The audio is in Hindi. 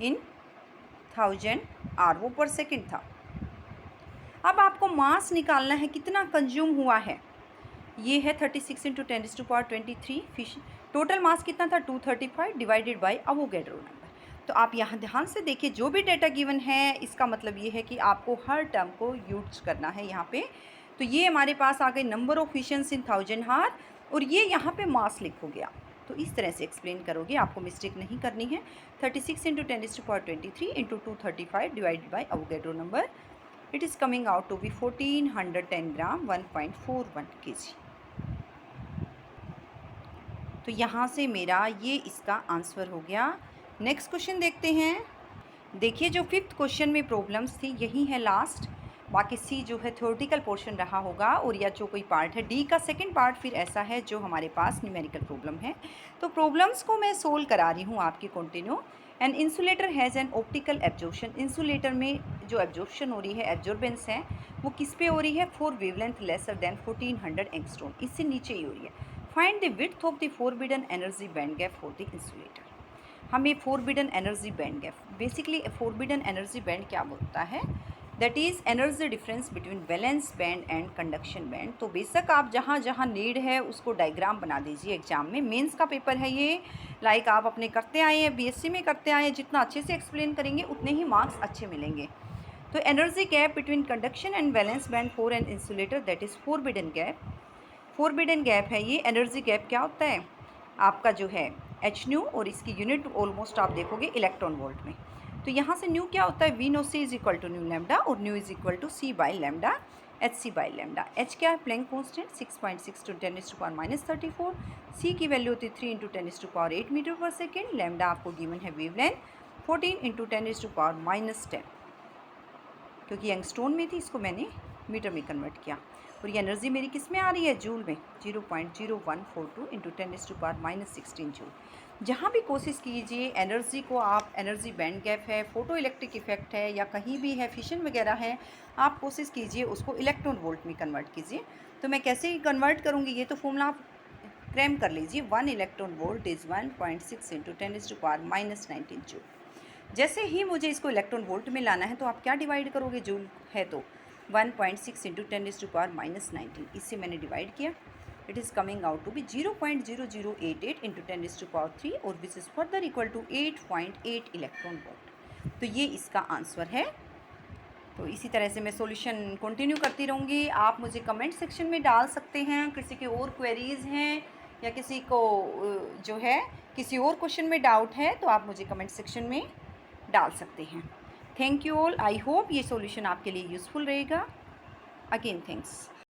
इन 1000 आर, वो पर सेकेंड था। अब आपको मास निकालना है कितना कंज्यूम हुआ है। ये है 36 इंटू 10⁻23 फिश। टोटल मास कितना था 235 डिवाइडेड बाय अवोगैड्रो नंबर। तो आप यहाँ ध्यान से देखिए, जो भी डेटा गिवन है इसका मतलब ये है कि आपको हर टर्म को यूज करना है यहाँ पे। तो ये हमारे पास आ गए नंबर ऑफ फिशंस इन 1000 हार, और ये यहाँ पे मास लिखो गया। तो इस तरह से एक्सप्लेन करोगे, आपको मिस्टेक नहीं करनी है। 36 into 10⁻23 into 235 divided by Avogadro number, it is coming out to be 1410 gram 1.41 kg। तो यहाँ से मेरा ये इसका आंसर हो गया। नेक्स्ट क्वेश्चन देखते हैं। देखिए, जो 5th क्वेश्चन में प्रॉब्लम्स थी यही है लास्ट, बाकी सी जो है थ्योरेटिकल पोर्शन रहा होगा, और या जो कोई पार्ट है डी का सेकंड पार्ट फिर ऐसा है जो हमारे पास न्यूमेरिकल प्रॉब्लम है। तो प्रॉब्लम्स को मैं सोल्व करा रही हूँ आपकी continue. An insulator has an optical absorption, insulator में जो एब्जॉर्प्शन हो रही है, एब्जॉर्बेंस है, वो किस पे हो रही है, for wavelength lesser than 1400 angstrom, इससे नीचे ही हो रही है। Find the width of the forbidden energy band gap for the insulator. हमें forbidden energy band gap, basically forbidden energy band क्या बोलता है, that is energy difference between valence band and conduction band. तो बेशक आप जहाँ जहाँ नीड है उसको डायग्राम बना दीजिए एग्जाम में। मेंस का पेपर है ये, लाइक आप अपने करते आए हैं, बीएससी में करते आए हैं, जितना अच्छे से एक्सप्लेन करेंगे उतने ही मार्क्स अच्छे मिलेंगे। तो energy gap between conduction and valence band for an insulator, that is forbidden gap. Forbidden gap है ये। एनर्जी गैप क्या होता है आपका जो है एच न्यू, और इसकी यूनिट ऑलमोस्ट आप देखोगे इलेक्ट्रॉन वोल्ट में। तो यहाँ से न्यू क्या होता है, we know c is equal to nu lambda, और nu is equal to c by lambda, h c by lambda. H क्या है, प्लैंक कॉन्स्टेंट 6.6 × 10⁻⁻34। सी की वैल्यू होती है 3 × 10⁸ मीटर पर सेकेंड। लैम्डा आपको गिवन है वेवलेंथ 14 × 10⁻⁻10, क्योंकि यंगस्टोन में थी इसको मैंने मीटर में कन्वर्ट किया। और ये एनर्जी मेरी किस में आ रही है, जूल में, 0.0142 × 10⁻16 जूल। जहाँ भी कोशिश कीजिए एनर्जी को आप, एनर्जी बैंड गैप है, फोटो इलेक्ट्रिक इफेक्ट है, या कहीं भी है फिशन वगैरह है, आप कोशिश कीजिए उसको इलेक्ट्रॉन वोल्ट में कन्वर्ट कीजिए। तो मैं कैसे ही कन्वर्ट करूँगी, ये तो फॉर्मूला आप क्रैम कर लीजिए। 1 इलेक्ट्रॉन वोल्ट इज़ 1.6 × 10⁻⁻19 जूल। जैसे ही मुझे इसको इलेक्ट्रॉन वोल्ट में लाना है तो आप क्या डिवाइड करोगे, जूल है तो 1.6 × 10⁻⁻19, इससे मैंने डिवाइड किया। It is coming out to be 0.0088 × 10⁻3, और which is further equal to 8.8 electron volt. तो ये इसका आंसर है। तो इसी तरह से मैं सॉल्यूशन कंटिन्यू करती रहूँगी। आप मुझे कमेंट सेक्शन में डाल सकते हैं, किसी के और क्वेरीज़ हैं या किसी को जो है किसी और क्वेश्चन में डाउट है तो आप मुझे कमेंट सेक्शन में डाल सकते हैं। Thank you all. I hope ये सॉल्यूशन आपके लिए यूज़फुल रहेगा। Again thanks.